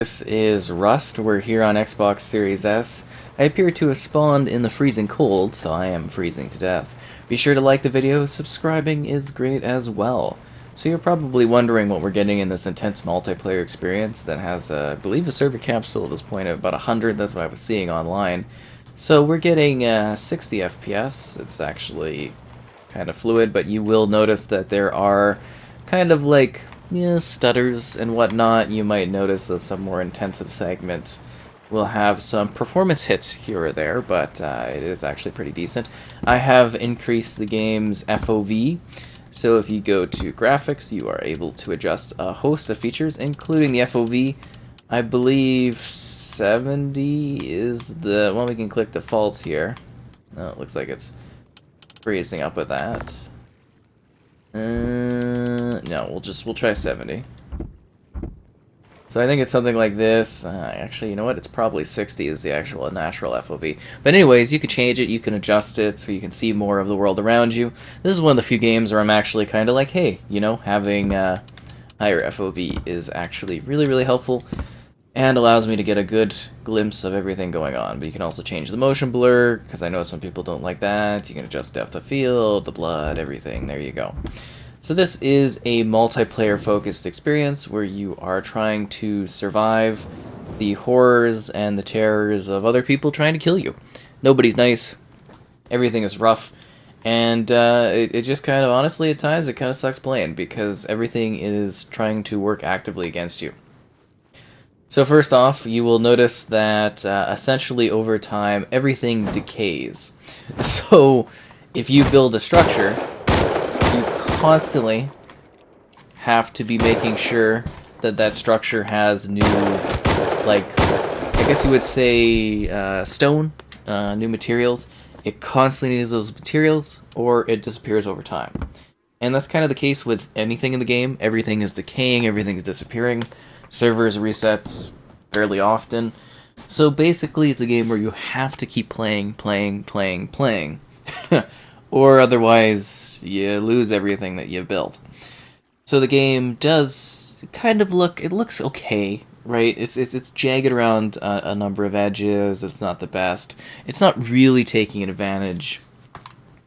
This is Rust. We're here on Xbox Series S. I appear to have spawned in the freezing cold, so I am freezing to death. Be sure to like the video, subscribing is great as well. So you're probably wondering what we're getting in this intense multiplayer experience that has, I believe, a server cap still at this point of about 100, that's what I was seeing online. So we're getting 60 FPS, it's actually kind of fluid, but you will notice that there are kind of like stutters and whatnot. You might notice that some more intensive segments will have some performance hits here or there, but it is actually pretty decent. I have increased the game's FOV, so if you go to graphics, you are able to adjust a host of features, including the FOV. I believe 70 is the one. We can click defaults here. Oh, it looks like it's freezing up with that. No, we'll try 70. So I think it's something like this. Actually, you know what? It's probably 60 is the actual natural FOV. But anyways, you can change it, you can adjust it so you can see more of the world around you. This is one of the few games where I'm actually kind of like, hey, having higher FOV is actually really, really helpful and allows me to get a good glimpse of everything going on. But you can also change the motion blur, because I know some people don't like that. You can adjust depth of field, the blood, everything. There you go. So this is a multiplayer-focused experience where you are trying to survive the horrors and the terrors of other people trying to kill you. Nobody's nice. Everything is rough. And it just kind of, honestly, at times, it kind of sucks playing, because everything is trying to work actively against you. So first off, you will notice that essentially over time, everything decays. So if you build a structure, you constantly have to be making sure that that structure has new, like, I guess you would say stone, new materials. It constantly needs those materials, or it disappears over time. And that's kind of the case with anything in the game. Everything is decaying, everything's disappearing. Servers resets fairly often. So basically it's a game where you have to keep playing. Or otherwise you lose everything that you've built. So the game does kind of it looks okay, right? It's jagged around a number of edges. It's not the best. It's not really taking advantage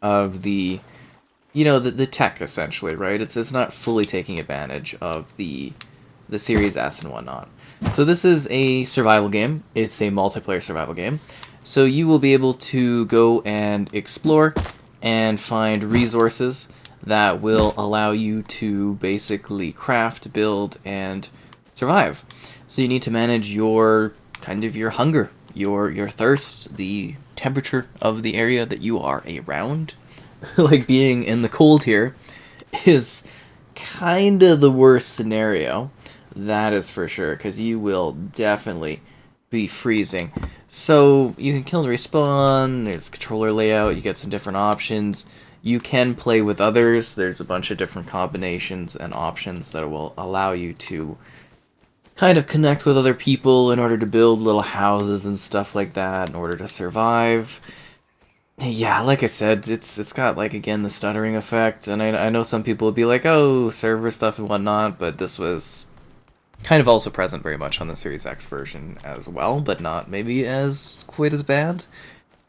of the tech, essentially, right? It's not fully taking advantage of the Series S and whatnot. So this is a survival game. It's a multiplayer survival game. So you will be able to go and explore and find resources that will allow you to basically craft, build, and survive. So you need to manage your hunger, your thirst, the temperature of the area that you are around. Like being in the cold here is kind of the worst scenario. That is for sure, because you will definitely be freezing. So you can kill and respawn, there's controller layout, you get some different options. You can play with others, there's a bunch of different combinations and options that will allow you to kind of connect with other people in order to build little houses and stuff like that in order to survive. Yeah, like I said, it's got, like, again, the stuttering effect, and I know some people will be like, oh, server stuff and whatnot, but this was kind of also present very much on the Series X version as well, but not maybe as quite as bad.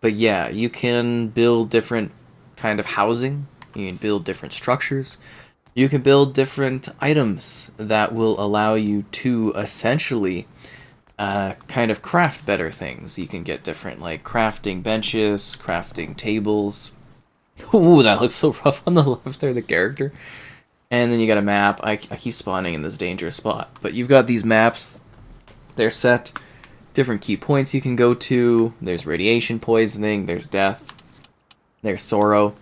But yeah, you can build different kind of housing, you can build different structures, you can build different items that will allow you to essentially kind of craft better things. You can get different, like, crafting benches, crafting tables. Ooh, that looks so rough on the left there, the character. And then you got a map. I keep spawning in this dangerous spot. But you've got these maps. They're set. Different key points you can go to. There's radiation poisoning. There's death. There's sorrow.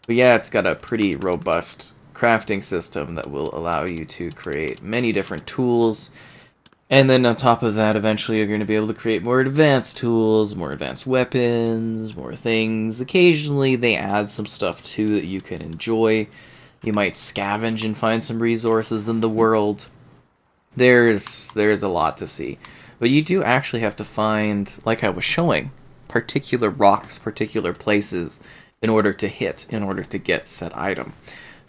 But yeah, it's got a pretty robust crafting system that will allow you to create many different tools. And then on top of that, eventually you're going to be able to create more advanced tools, more advanced weapons, more things. Occasionally they add some stuff too that you can enjoy. You might scavenge and find some resources in the world. There's a lot to see. But you do actually have to find, like I was showing, particular rocks, particular places in order to get said item.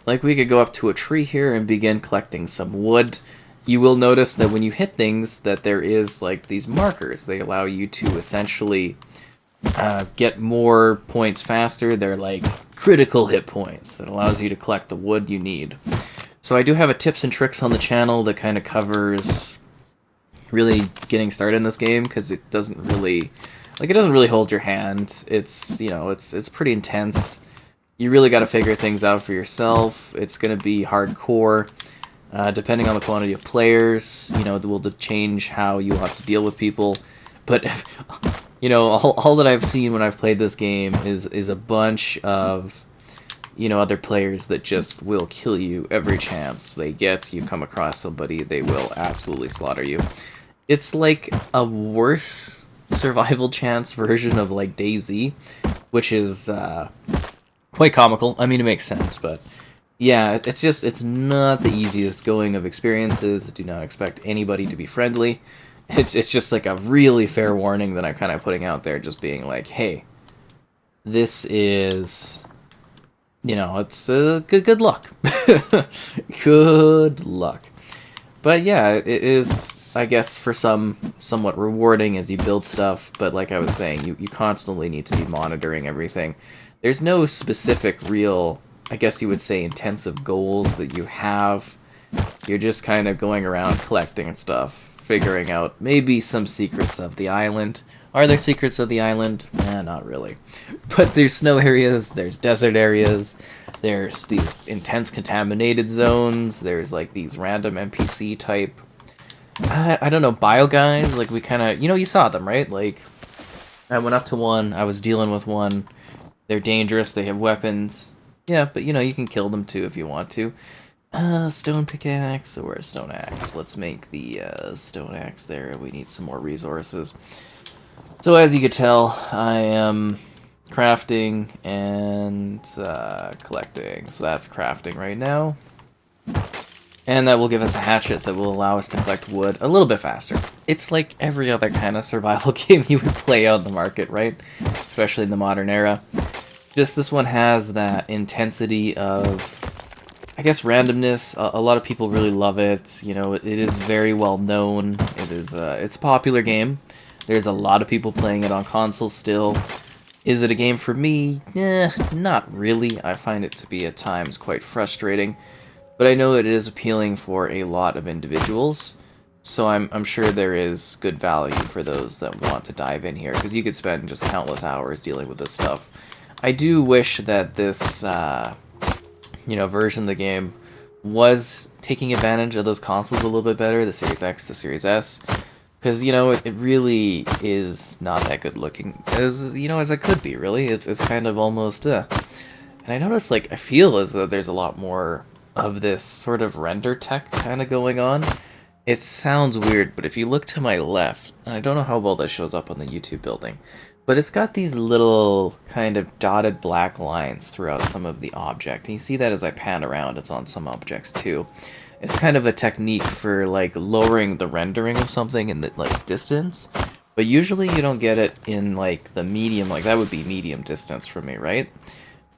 Like, we could go up to a tree here and begin collecting some wood, you will notice that when you hit things that there is like these markers. They allow you to essentially get more points faster. They're like critical hit points that allows you to collect the wood you need. So I do have a tips and tricks on the channel that kind of covers really getting started in this game, because it doesn't really hold your hand. It's, you know, it's pretty intense. You really got to figure things out for yourself. It's going to be hardcore. Depending on the quantity of players, you know, it will change how you have to deal with people. But, you know, all that I've seen when I've played this game is a bunch of, you know, other players that just will kill you every chance they get. You come across somebody, they will absolutely slaughter you. It's like a worse survival chance version of, like, DayZ, which is quite comical. I mean, it makes sense, but yeah, it's not the easiest going of experiences. Do not expect anybody to be friendly. It's just like a really fair warning that I'm kind of putting out there, just being like, hey, this is, you know, it's good luck. Good luck. But yeah, it is, I guess, for some, somewhat rewarding as you build stuff, but like I was saying, you constantly need to be monitoring everything. There's no specific real, I guess you would say, intensive goals that you have. You're just kind of going around collecting stuff, figuring out maybe some secrets of the island. Are there secrets of the island? Not really. But there's snow areas, there's desert areas, there's these intense contaminated zones, there's like these random NPC type, I don't know, bio guys, like we kind of, you know, you saw them, right? Like, I went up to one, I was dealing with one, they're dangerous, they have weapons. Yeah, but you know, you can kill them too if you want to. Stone pickaxe or a stone axe. Let's make the stone axe there. We need some more resources. So as you can tell, I am crafting and collecting. So that's crafting right now. And that will give us a hatchet that will allow us to collect wood a little bit faster. It's like every other kind of survival game you would play out in the market, right? Especially in the modern era. Just this one has that intensity of, I guess, randomness. A lot of people really love it. You know, it is very well known. It is it's a popular game. There's a lot of people playing it on consoles still. Is it a game for me? Not really. I find it to be at times quite frustrating. But I know it is appealing for a lot of individuals. So I'm sure there is good value for those that want to dive in here, because you could spend just countless hours dealing with this stuff. I do wish that this you know, version of the game was taking advantage of those consoles a little bit better, the Series X, the Series S, because, you know, it really is not that good looking as, you know, as it could be, really. It's kind of almost, And I notice, like, I feel as though there's a lot more of this sort of render tech kind of going on. It sounds weird, but if you look to my left, and I don't know how well this shows up on the YouTube building, but it's got these little kind of dotted black lines throughout some of the object. And you see that as I pan around, it's on some objects too. It's kind of a technique for like lowering the rendering of something in the like distance. But usually you don't get it in like the medium, like that would be medium distance for me, right?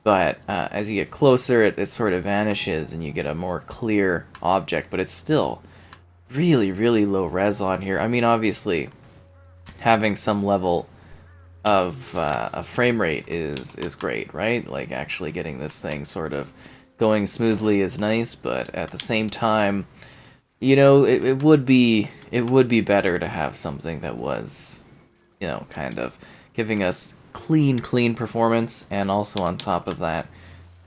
But as you get closer, it sort of vanishes and you get a more clear object, but it's still really, really low res on here. I mean, obviously, having some level of a frame rate is great, right? Like actually getting this thing sort of going smoothly is nice, but at the same time, you know, it would be better to have something that was, you know, kind of giving us clean performance, and also on top of that,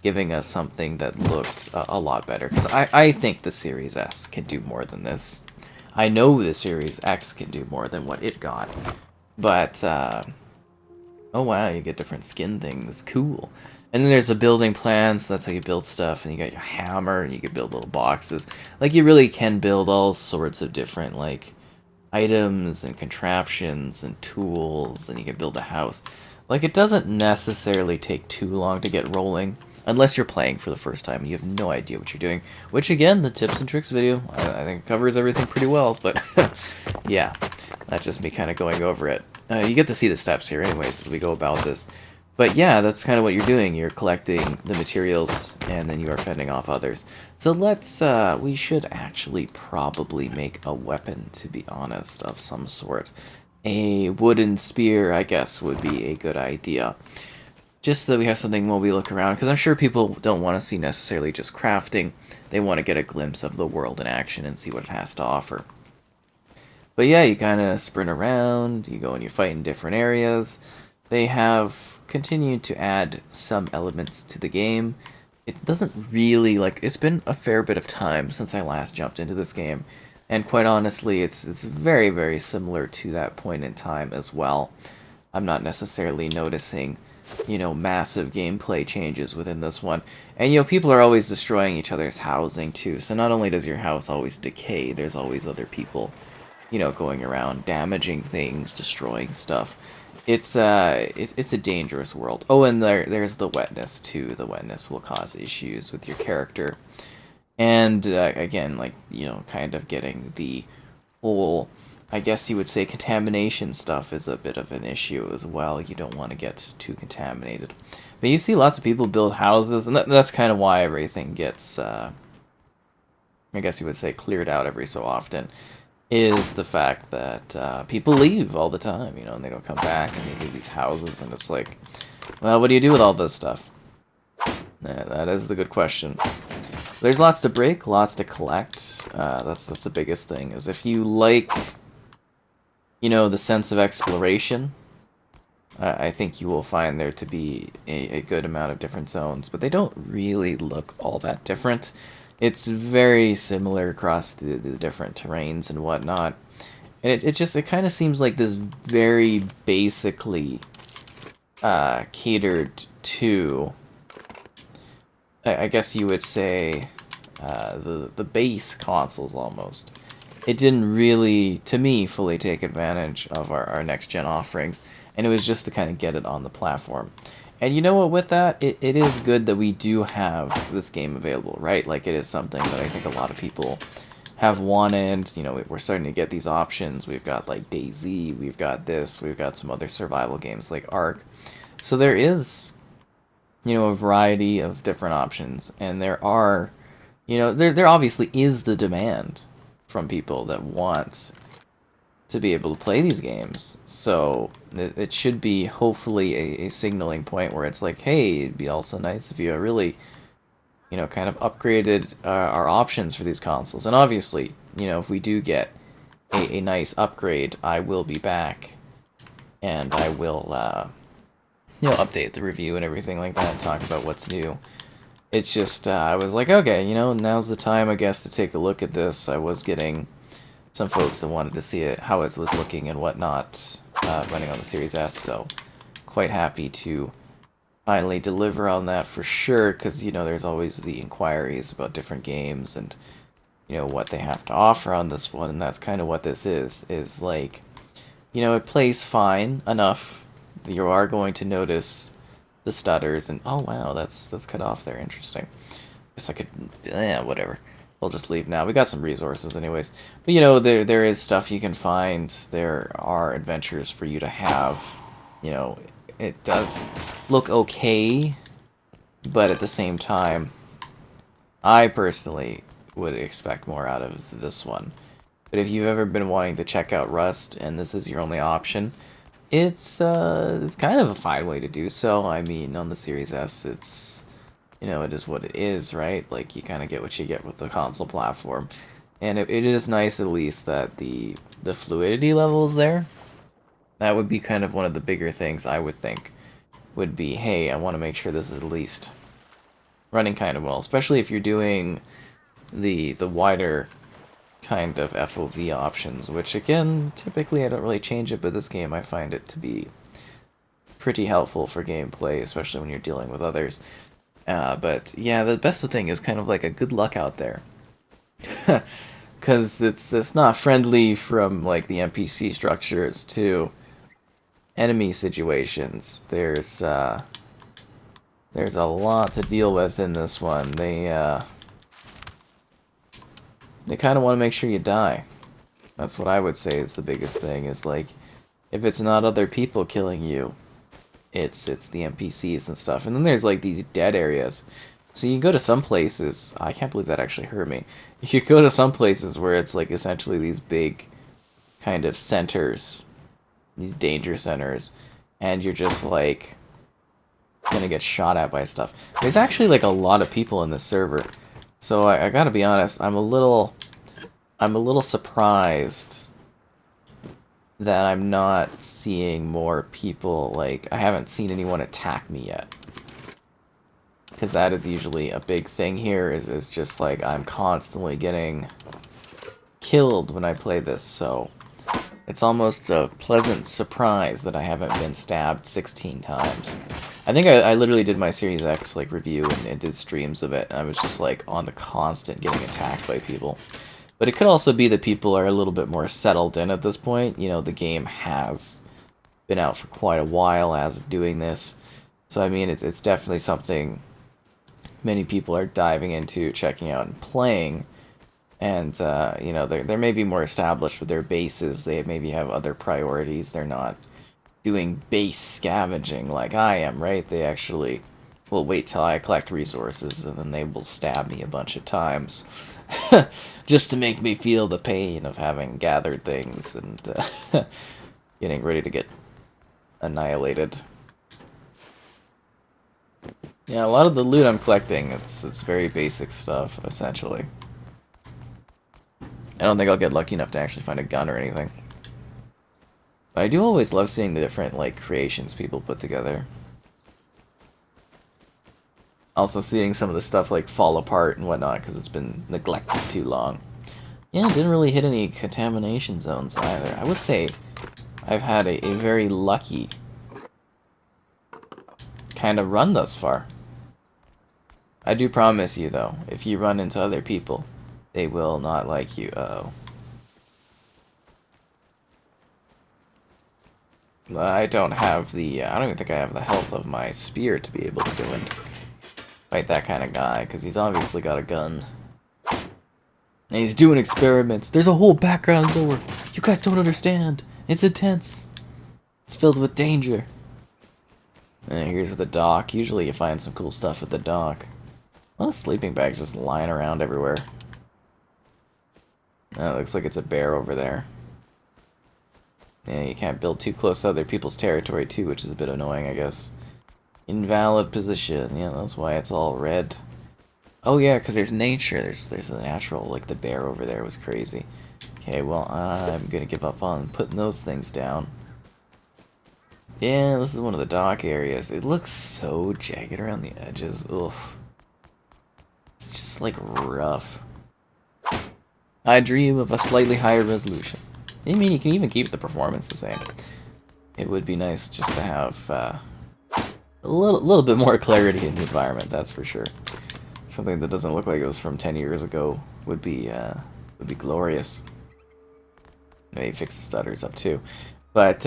giving us something that looked a lot better. Because I think the Series S can do more than this. I know the Series X can do more than what it got, but oh wow, you get different skin things, cool. And then there's the building plan, so that's how you build stuff, and you got your hammer, and you can build little boxes. Like, you really can build all sorts of different, like, items and contraptions and tools, and you can build a house. Like, it doesn't necessarily take too long to get rolling, unless you're playing for the first time and you have no idea what you're doing. Which, again, the tips and tricks video, I think covers everything pretty well, but yeah, that's just me kind of going over it. You get to see the steps here anyways as we go about this. But yeah, that's kind of what you're doing. You're collecting the materials, and then you are fending off others. So let's, we should actually probably make a weapon, to be honest, of some sort. A wooden spear, I guess, would be a good idea. Just so that we have something while we look around, because I'm sure people don't want to see necessarily just crafting. They want to get a glimpse of the world in action and see what it has to offer. But yeah, you kind of sprint around, you go and you fight in different areas. They have continued to add some elements to the game. It doesn't really, like, it's been a fair bit of time since I last jumped into this game. And quite honestly, it's very, very similar to that point in time as well. I'm not necessarily noticing, massive gameplay changes within this one. And, people are always destroying each other's housing, too. So not only does your house always decay, there's always other people, going around damaging things, destroying stuff. It's a dangerous world. Oh, and there's the wetness, too. The wetness will cause issues with your character. And, again, like, kind of getting the whole, I guess you would say, contamination stuff is a bit of an issue as well. You don't want to get too contaminated. But you see lots of people build houses, and that's kind of why everything gets, I guess you would say, cleared out every so often, is the fact that people leave all the time, and they don't come back, and they leave these houses, and it's like, well, what do you do with all this stuff? That is the good question. There's lots to break, lots to collect. That's the biggest thing, is if you like, the sense of exploration, I think you will find there to be a good amount of different zones, but they don't really look all that different. It's very similar across the different terrains and whatnot. And it kind of seems like this very basically catered to, I guess you would say, the base consoles almost. It didn't really, to me, fully take advantage of our next-gen offerings, and it was just to kind of get it on the platform. And you know what, with that, it is good that we do have this game available, right? Like, it is something that I think a lot of people have wanted. We're starting to get these options. We've got, like, DayZ, we've got this, we've got some other survival games like Ark. So there is, a variety of different options, and there are, there obviously is the demand from people that want to be able to play these games. So it should be hopefully a signaling point where it's like, hey, it'd be also nice if you really, kind of upgraded our options for these consoles. And obviously, if we do get a nice upgrade, I will be back, and I will, update the review and everything like that and talk about what's new. It's just, I was like, okay, now's the time, I guess, to take a look at this. I was getting some folks that wanted to see how it was looking and whatnot running on the Series S, so quite happy to finally deliver on that for sure, because, there's always the inquiries about different games and, what they have to offer on this one, and that's kind of what this is like, it plays fine enough. You are going to notice the stutters, and oh wow, that's cut off there. Interesting. Guess I could, whatever. We'll just leave now. We got some resources anyways. But there is stuff you can find. There are adventures for you to have. It does look okay, but at the same time, I personally would expect more out of this one. But if you've ever been wanting to check out Rust and this is your only option, it's kind of a fine way to do so. I mean, on the Series S, it's, it is what it is, right? Like, you kind of get what you get with the console platform. And it is nice, at least, that the fluidity level is there. That would be kind of one of the bigger things, I would think, would be, hey, I want to make sure this is at least running kind of well. Especially if you're doing the wider kind of FOV options, which again, typically I don't really change it, but this game I find it to be pretty helpful for gameplay, especially when you're dealing with others. But yeah, the best thing is kind of like a good luck out there. Because it's not friendly from like the NPC structures to enemy situations. There's a lot to deal with in this one. They kind of want to make sure you die. That's what I would say is the biggest thing, is like, if it's not other people killing you, it's the NPCs and stuff. And then there's like these dead areas. So you can go to some places. I can't believe that actually hurt me. You could go to some places where it's like essentially these big kind of centers, these danger centers, and you're just like gonna get shot at by stuff. There's actually like a lot of people in this server, so I gotta be honest. I'm a little surprised that I'm not seeing more people. Like, I haven't seen anyone attack me yet. Because that is usually a big thing here, is just like I'm constantly getting killed when I play this, so it's almost a pleasant surprise that I haven't been stabbed 16 times. I think I literally did my Series X like review and did streams of it, and I was just like on the constant getting attacked by people. But it could also be that people are a little bit more settled in at this point. You know, the game has been out for quite a while as of doing this. So, I mean, it's definitely something many people are diving into, checking out, and playing. And, you know, they're maybe more established with their bases. They maybe have other priorities. They're not doing base scavenging like I am, right? They actually will wait till I collect resources, and then they will stab me a bunch of times. Just to make me feel the pain of having gathered things and getting ready to get annihilated. Yeah, a lot of the loot I'm collecting, it's very basic stuff, essentially. I don't think I'll get lucky enough to actually find a gun or anything. But I do always love seeing the different, like, creations people put together. Also seeing some of the stuff, like, fall apart and whatnot, because it's been neglected too long. Yeah, it didn't really hit any contamination zones either. I would say I've had a very lucky kind of run thus far. I do promise you, though, if you run into other people, they will not like you. Uh-oh. I don't have the, I don't even think I have the health of my spear to be able to go and fight that kind of guy, because he's obviously got a gun. And he's doing experiments. There's a whole background lore. You guys don't understand. It's intense. It's filled with danger. And here's the dock. Usually you find some cool stuff at the dock. A lot of sleeping bags just lying around everywhere. Oh, it looks like it's a bear over there. Yeah, you can't build too close to other people's territory too, which is a bit annoying, I guess. Invalid position. Yeah, that's why it's all red. Oh yeah, because there's nature. There's a natural, like the bear over there was crazy. Okay, well, I'm gonna give up on putting those things down. Yeah, this is one of the dock areas. It looks so jagged around the edges. Ugh. It's just like rough. I dream of a slightly higher resolution. I mean, you can even keep the performance the same. It would be nice just to have a little bit more clarity in the environment, that's for sure. Something that doesn't look like it was from 10 years ago would be glorious. Maybe fix the stutters up too. But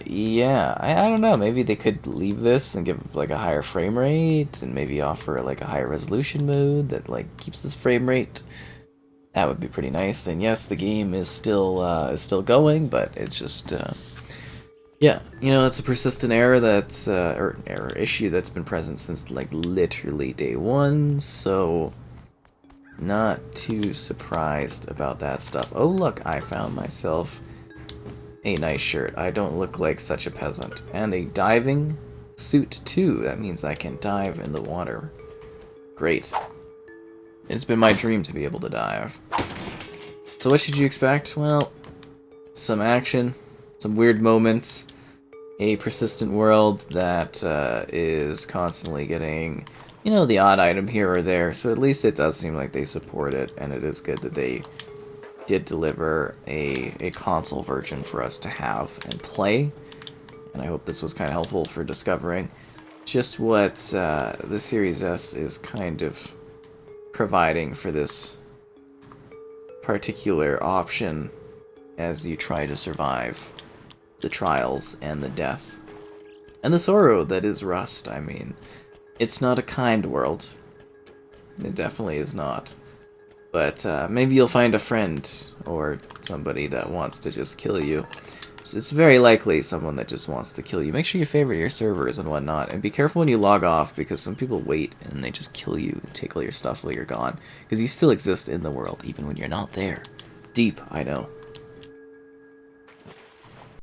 yeah, I don't know. Maybe they could leave this and give like a higher frame rate, and maybe offer like a higher resolution mode that like keeps this frame rate. That would be pretty nice. And yes, the game is still going, but it's just yeah, you know, it's a persistent error that's or error issue that's been present since like literally day one. So not too surprised about that stuff. Oh look, I found myself a nice shirt. I don't look like such a peasant. And a diving suit too. That means I can dive in the water. Great. It's been my dream to be able to dive. So what should you expect? Well, some action, some weird moments, a persistent world that is constantly getting, you know, the odd item here or there. So at least it does seem like they support it, and it is good that they did deliver a console version for us to have and play. And I hope this was kind of helpful for discovering just what the Series S is kind of providing for this particular option as you try to survive the trials and the death and the sorrow that is Rust. I mean, it's not a kind world. It definitely is not. But maybe you'll find a friend or somebody that wants to just kill you It's very likely someone that just wants to kill you. Make sure you favorite your servers and whatnot, and be careful when you log off because some people wait and they just kill you and take all your stuff while you're gone. Because you still exist in the world even when you're not there. Deep, I know.